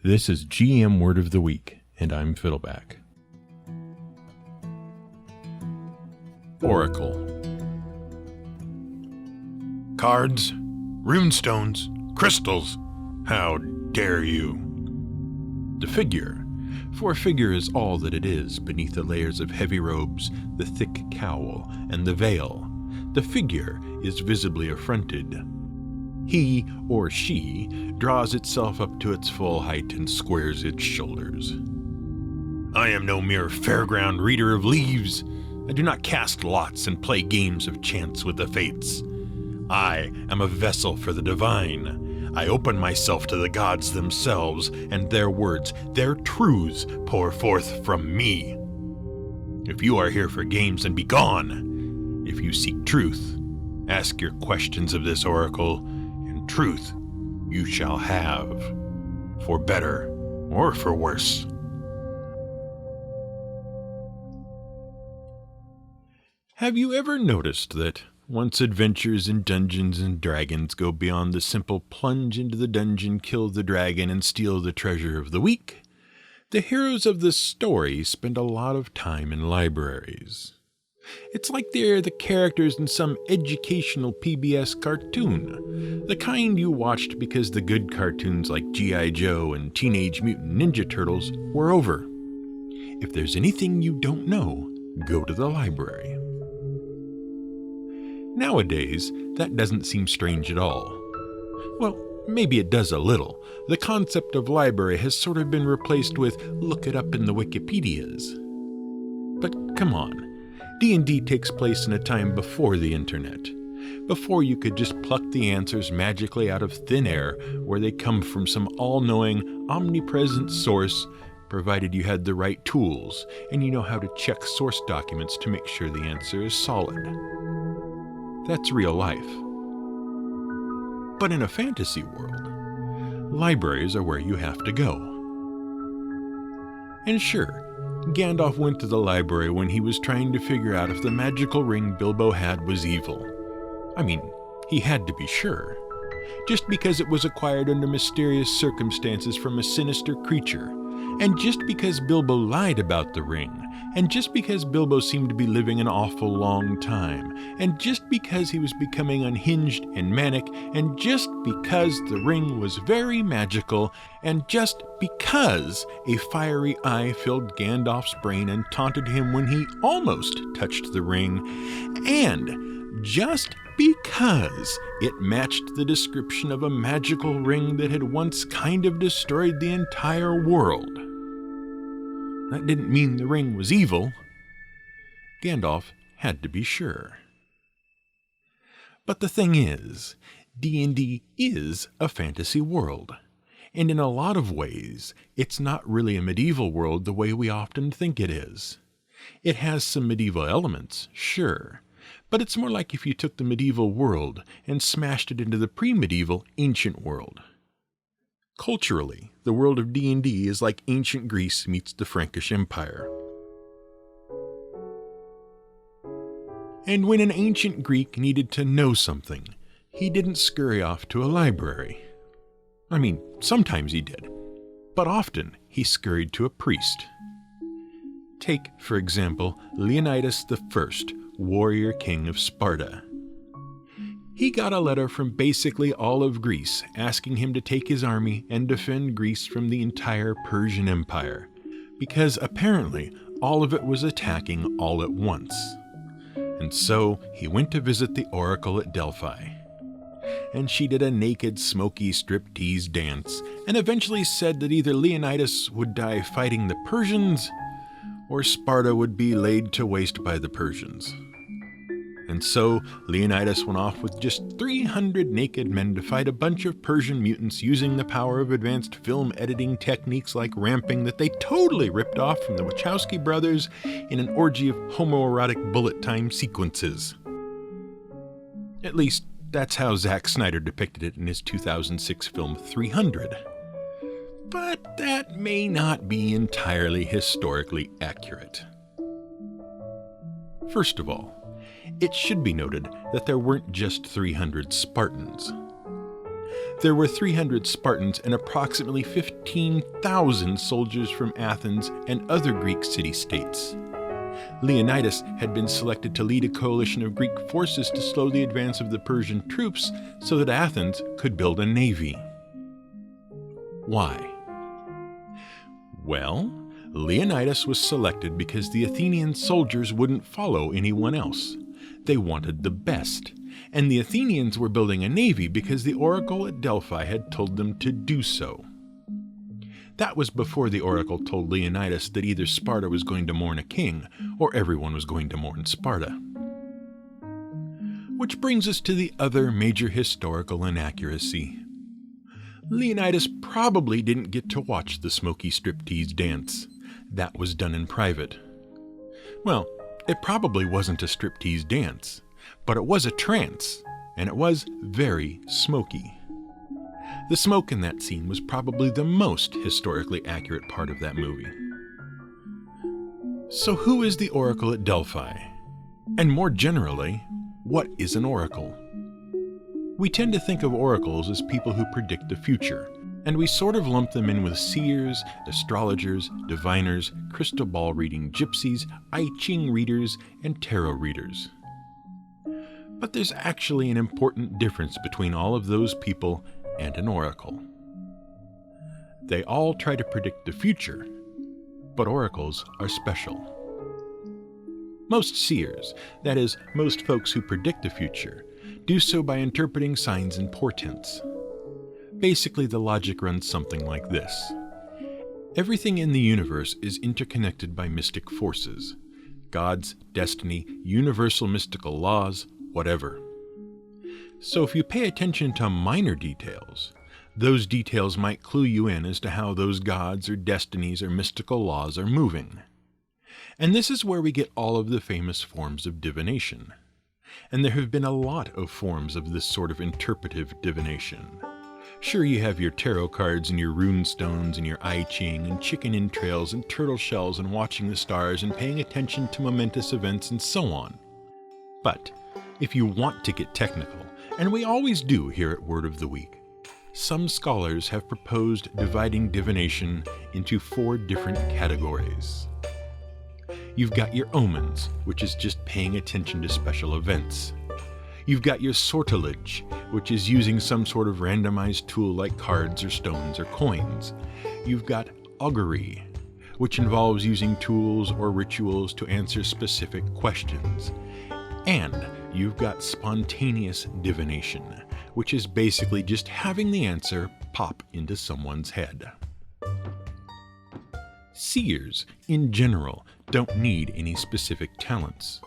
This is GM Word of the Week, and I'm Fiddleback. Oracle. Cards, runestones, crystals. How dare you? The figure. For a figure is all that it is beneath the layers of heavy robes, the thick cowl, and the veil. The figure is visibly affronted. He or she draws itself up to its full height and squares its shoulders. I am no mere fairground reader of leaves. I do not cast lots and play games of chance with the fates. I am a vessel for the divine. I open myself to the gods themselves, and their words, their truths, pour forth from me. If you are here for games, then be gone. If you seek truth, ask your questions of this oracle, and truth you shall have, for better or for worse. Have you ever noticed that once adventures in Dungeons and Dragons go beyond the simple plunge into the dungeon, kill the dragon, and steal the treasure of the week, the heroes of the story spend a lot of time in libraries. It's like they're the characters in some educational PBS cartoon, the kind you watched because the good cartoons like G.I. Joe and Teenage Mutant Ninja Turtles were over. If there's anything you don't know, go to the library. Nowadays, that doesn't seem strange at all. Well, maybe it does a little. The concept of library has sort of been replaced with look it up in the Wikipedias. But come on, D&D takes place in a time before the internet, before you could just pluck the answers magically out of thin air where they come from some all-knowing, omnipresent source, provided you had the right tools and you know how to check source documents to make sure the answer is solid. That's real life. But in a fantasy world, libraries are where you have to go. And sure, Gandalf went to the library when he was trying to figure out if the magical ring Bilbo had was evil. I mean, he had to be sure. Just because it was acquired under mysterious circumstances from a sinister creature, and just because Bilbo lied about the ring, and just because Bilbo seemed to be living an awful long time, and just because he was becoming unhinged and manic, and just because the ring was very magical, and just because a fiery eye filled Gandalf's brain and taunted him when he almost touched the ring, and just because it matched the description of a magical ring that had once kind of destroyed the entire world. That didn't mean the ring was evil. Gandalf had to be sure. But the thing is, D&D is a fantasy world. And in a lot of ways, it's not really a medieval world the way we often think it is. It has some medieval elements, sure, but it's more like if you took the medieval world and smashed it into the pre-medieval ancient world. Culturally, the world of D&D is like ancient Greece meets the Frankish Empire. And when an ancient Greek needed to know something, he didn't scurry off to a library. I mean, sometimes he did, but often he scurried to a priest. Take, for example, Leonidas I, warrior king of Sparta. He got a letter from basically all of Greece asking him to take his army and defend Greece from the entire Persian Empire, because apparently all of it was attacking all at once. And so he went to visit the oracle at Delphi. And she did a naked, smoky striptease dance, and eventually said that either Leonidas would die fighting the Persians, or Sparta would be laid to waste by the Persians. And so Leonidas went off with just 300 naked men to fight a bunch of Persian mutants using the power of advanced film editing techniques like ramping that they totally ripped off from the Wachowski brothers in an orgy of homoerotic bullet time sequences. At least, that's how Zack Snyder depicted it in his 2006 film 300. But that may not be entirely historically accurate. First of all, it should be noted that there weren't just 300 Spartans. There were 300 Spartans and approximately 15,000 soldiers from Athens and other Greek city-states. Leonidas had been selected to lead a coalition of Greek forces to slow the advance of the Persian troops so that Athens could build a navy. Why? Well, Leonidas was selected because the Athenian soldiers wouldn't follow anyone else. They wanted the best, and the Athenians were building a navy because the oracle at Delphi had told them to do so. That was before the oracle told Leonidas that either Sparta was going to mourn a king, or everyone was going to mourn Sparta. Which brings us to the other major historical inaccuracy. Leonidas probably didn't get to watch the smoky striptease dance. That was done in private. Well, it probably wasn't a striptease dance, but it was a trance, and it was very smoky. The smoke in that scene was probably the most historically accurate part of that movie. So who is the oracle at Delphi? And more generally, what is an oracle? We tend to think of oracles as people who predict the future, and we sort of lump them in with seers, astrologers, diviners, crystal ball reading gypsies, I Ching readers, and tarot readers. But there's actually an important difference between all of those people and an oracle. They all try to predict the future, but oracles are special. Most seers, that is, most folks who predict the future, do so by interpreting signs and portents. Basically, the logic runs something like this. Everything in the universe is interconnected by mystic forces. Gods, destiny, universal mystical laws, whatever. So if you pay attention to minor details, those details might clue you in as to how those gods or destinies or mystical laws are moving. And this is where we get all of the famous forms of divination. And there have been a lot of forms of this sort of interpretive divination. Sure, you have your tarot cards and your rune stones and your I Ching and chicken entrails and turtle shells and watching the stars and paying attention to momentous events and so on. But if you want to get technical, and we always do here at Word of the Week, some scholars have proposed dividing divination into 4 different categories. You've got your omens, which is just paying attention to special events. You've got your sortilege, which is using some sort of randomized tool like cards or stones or coins. You've got augury, which involves using tools or rituals to answer specific questions. And you've got spontaneous divination, which is basically just having the answer pop into someone's head. Seers, in general, don't need any specific talents.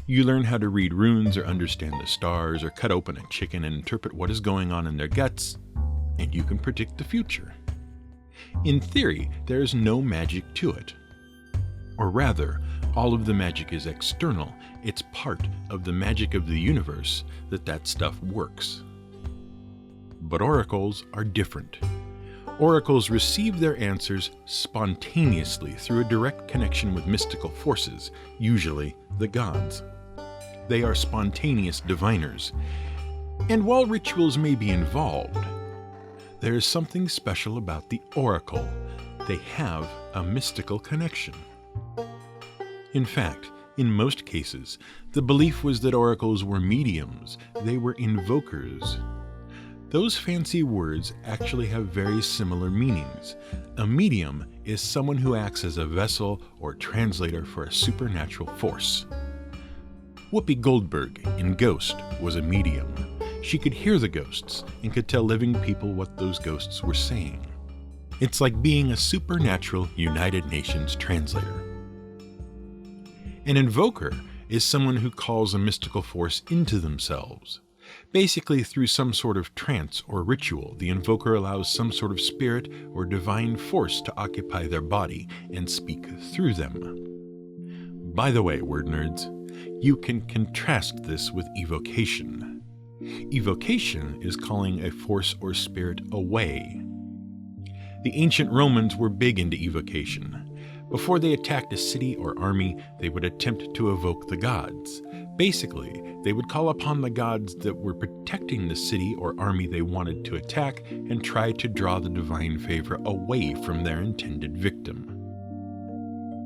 You learn how to read runes or understand the stars or cut open a chicken and interpret what is going on in their guts, and you can predict the future. In theory, there is no magic to it. Or rather, all of the magic is external. It's part of the magic of the universe that stuff works. But oracles are different. Oracles receive their answers spontaneously through a direct connection with mystical forces, usually the gods. They are spontaneous diviners. And while rituals may be involved, there is something special about the oracle. They have a mystical connection. In fact, in most cases, the belief was that oracles were mediums. They were invokers. Those fancy words actually have very similar meanings. A medium is someone who acts as a vessel or translator for a supernatural force. Whoopi Goldberg in Ghost was a medium. She could hear the ghosts and could tell living people what those ghosts were saying. It's like being a supernatural United Nations translator. An invoker is someone who calls a mystical force into themselves. Basically, through some sort of trance or ritual, the invoker allows some sort of spirit or divine force to occupy their body and speak through them. By the way, word nerds, you can contrast this with evocation. Evocation is calling a force or spirit away. The ancient Romans were big into evocation. Before they attacked a city or army, they would attempt to evoke the gods. Basically, they would call upon the gods that were protecting the city or army they wanted to attack and try to draw the divine favor away from their intended victim.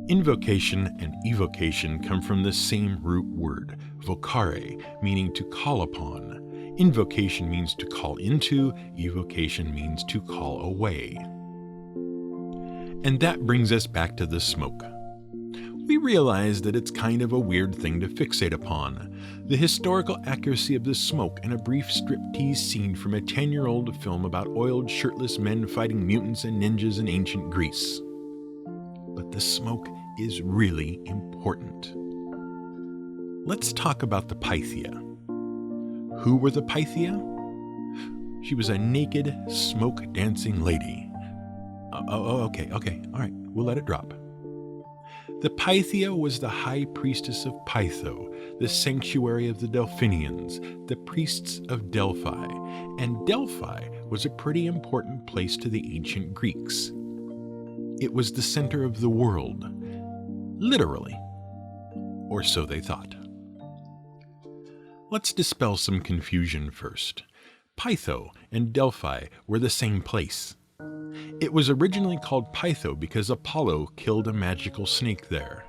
Invocation and evocation come from the same root word, vocare, meaning to call upon. Invocation means to call into, evocation means to call away. And that brings us back to the smoke. We realize that it's kind of a weird thing to fixate upon. The historical accuracy of the smoke in a brief striptease scene from a 10-year-old film about oiled, shirtless men fighting mutants and ninjas in ancient Greece. But the smoke is really important. Let's talk about the Pythia. Who were the Pythia? She was a naked, smoke-dancing lady. Okay, all right, we'll let it drop. The Pythia was the high priestess of Pytho, the sanctuary of the Delphinians, the priests of Delphi, and Delphi was a pretty important place to the ancient Greeks. It was the center of the world, literally, or so they thought. Let's dispel some confusion first. Pytho and Delphi were the same place. It was originally called Pytho because Apollo killed a magical snake there.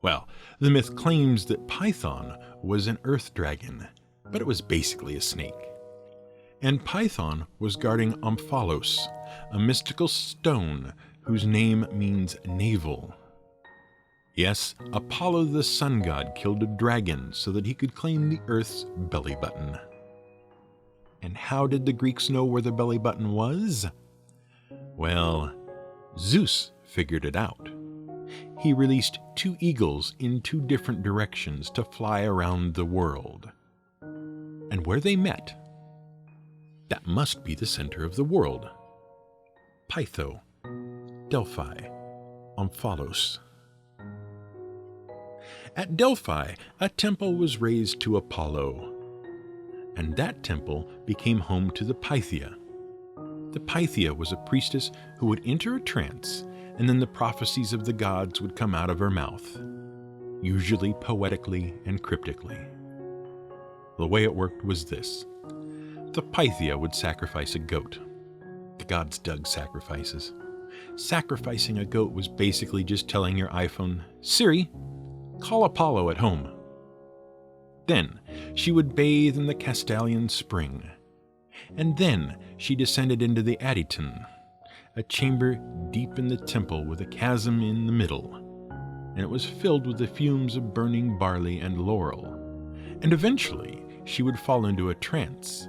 Well, the myth claims that Python was an earth dragon, but it was basically a snake. And Python was guarding Omphalos, a mystical stone whose name means navel. Yes, Apollo the sun god killed a dragon so that he could claim the Earth's belly button. And how did the Greeks know where the belly button was? Well, Zeus figured it out. He released 2 eagles in 2 different directions to fly around the world. And where they met, that must be the center of the world. Pytho, Delphi, Omphalos. At Delphi, a temple was raised to Apollo, and that temple became home to the Pythia. The Pythia was a priestess who would enter a trance, and then the prophecies of the gods would come out of her mouth, usually poetically and cryptically. The way it worked was this. The Pythia would sacrifice a goat. The gods dug sacrifices. Sacrificing a goat was basically just telling your iPhone, "Siri, call Apollo at home." Then she would bathe in the Castalian spring. And then she descended into the Adyton, a chamber deep in the temple with a chasm in the middle, and it was filled with the fumes of burning barley and laurel. And eventually she would fall into a trance,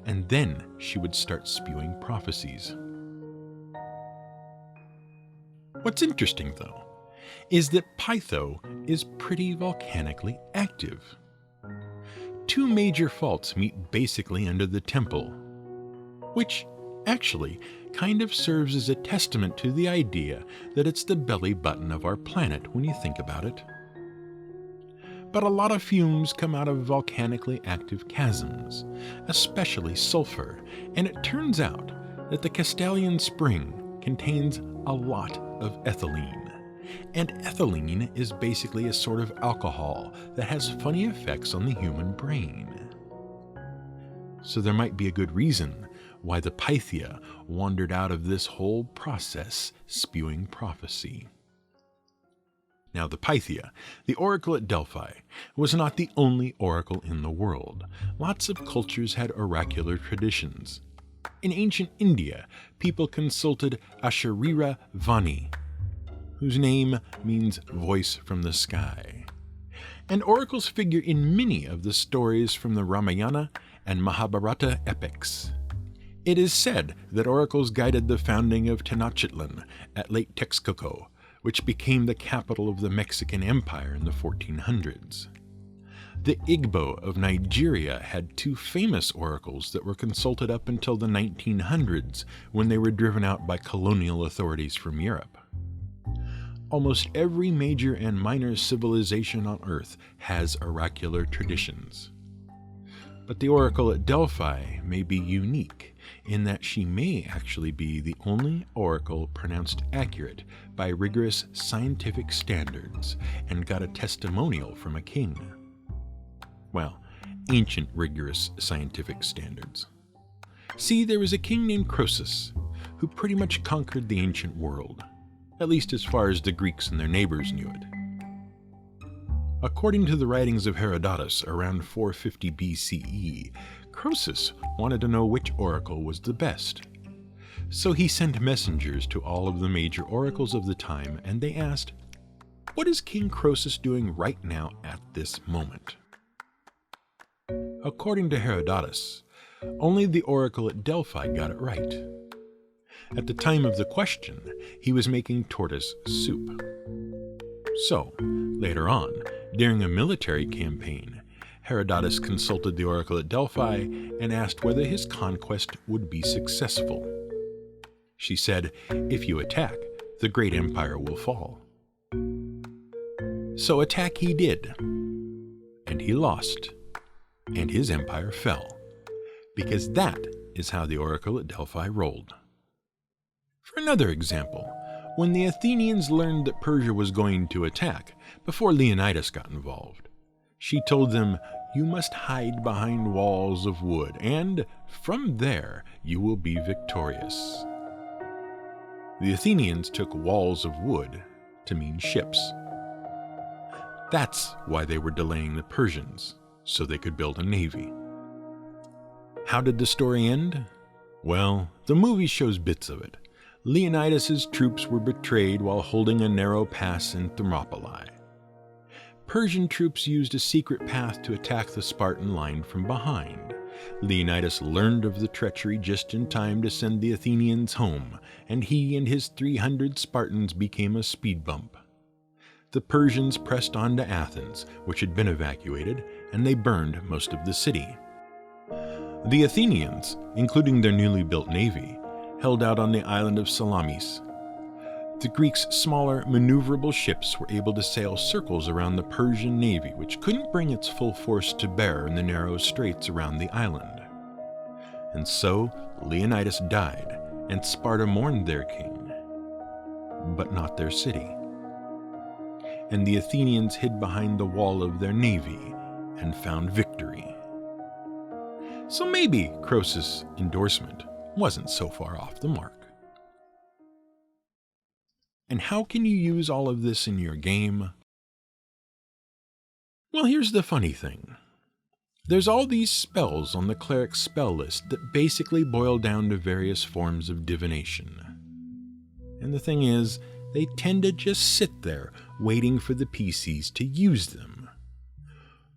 and then she would start spewing prophecies. What's interesting, though, is that Pytho is pretty volcanically active. 2 major faults meet basically under the temple, which actually kind of serves as a testament to the idea that it's the belly button of our planet when you think about it. But a lot of fumes come out of volcanically active chasms, especially sulfur, and it turns out that the Castalian spring contains a lot of ethylene. And ethylene is basically a sort of alcohol that has funny effects on the human brain. So there might be a good reason why the Pythia wandered out of this whole process spewing prophecy. Now the Pythia, the oracle at Delphi, was not the only oracle in the world. Lots of cultures had oracular traditions. In ancient India, people consulted Asharira Vani, whose name means voice from the sky. And oracles figure in many of the stories from the Ramayana and Mahabharata epics. It is said that oracles guided the founding of Tenochtitlan at Lake Texcoco, which became the capital of the Mexican Empire in the 1400s. The Igbo of Nigeria had 2 famous oracles that were consulted up until the 1900s when they were driven out by colonial authorities from Europe. Almost every major and minor civilization on Earth has oracular traditions. But the oracle at Delphi may be unique in that she may actually be the only oracle pronounced accurate by rigorous scientific standards and got a testimonial from a king. Well, ancient rigorous scientific standards. See, there was a king named Croesus who pretty much conquered the ancient world, at least as far as the Greeks and their neighbors knew it. According to the writings of Herodotus around 450 BCE, Croesus wanted to know which oracle was the best. So he sent messengers to all of the major oracles of the time, and they asked, "What is King Croesus doing right now at this moment?" According to Herodotus, only the oracle at Delphi got it right. At the time of the question, he was making tortoise soup. So, later on, during a military campaign, Herodotus consulted the oracle at Delphi and asked whether his conquest would be successful. She said, "If you attack, the great empire will fall." So attack he did, and he lost, and his empire fell, because that is how the oracle at Delphi rolled. For another example, when the Athenians learned that Persia was going to attack, before Leonidas got involved, she told them, "You must hide behind walls of wood, and from there you will be victorious." The Athenians took walls of wood to mean ships. That's why they were delaying the Persians, so they could build a navy. How did the story end? Well, the movie shows bits of it. Leonidas' troops were betrayed while holding a narrow pass in Thermopylae. Persian troops used a secret path to attack the Spartan line from behind. Leonidas learned of the treachery just in time to send the Athenians home, and he and his 300 Spartans became a speed bump. The Persians pressed on to Athens, which had been evacuated, and they burned most of the city. The Athenians, including their newly built navy, held out on the island of Salamis. The Greeks' smaller, maneuverable ships were able to sail circles around the Persian navy, which couldn't bring its full force to bear in the narrow straits around the island. And so Leonidas died, and Sparta mourned their king, but not their city. And the Athenians hid behind the wall of their navy and found victory. So maybe Croesus' endorsement wasn't so far off the mark. And how can you use all of this in your game? Well, here's the funny thing. There's all these spells on the cleric's spell list that basically boil down to various forms of divination. And the thing is, they tend to just sit there waiting for the PCs to use them.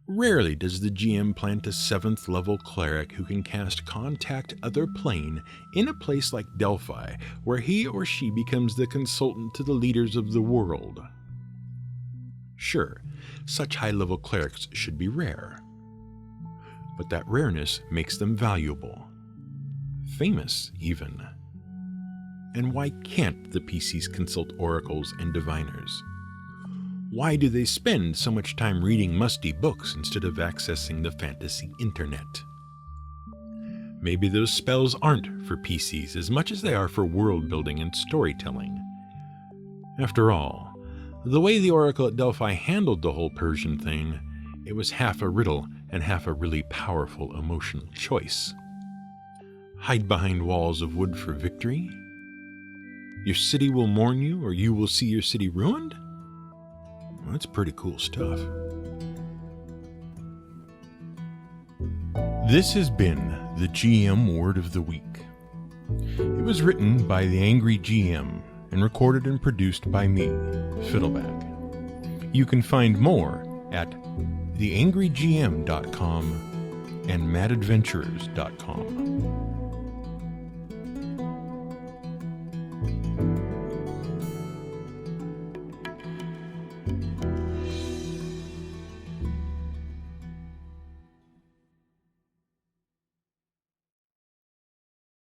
Rarely does the GM plant a 7th level cleric who can cast Contact Other Plane in a place like Delphi, where he or she becomes the consultant to the leaders of the world. Sure, such high-level clerics should be rare, but that rareness makes them valuable. Famous, even. And why can't the PCs consult oracles and diviners? Why do they spend so much time reading musty books instead of accessing the fantasy internet? Maybe those spells aren't for PCs as much as they are for world building and storytelling. After all, the way the Oracle at Delphi handled the whole Persian thing, it was half a riddle and half a really powerful emotional choice. Hide behind walls of wood for victory? Your city will mourn you, or you will see your city ruined? Well, that's pretty cool stuff. This has been the GM Word of the Week. It was written by the Angry GM and recorded and produced by me, Fiddleback. You can find more at theangrygm.com and madadventurers.com.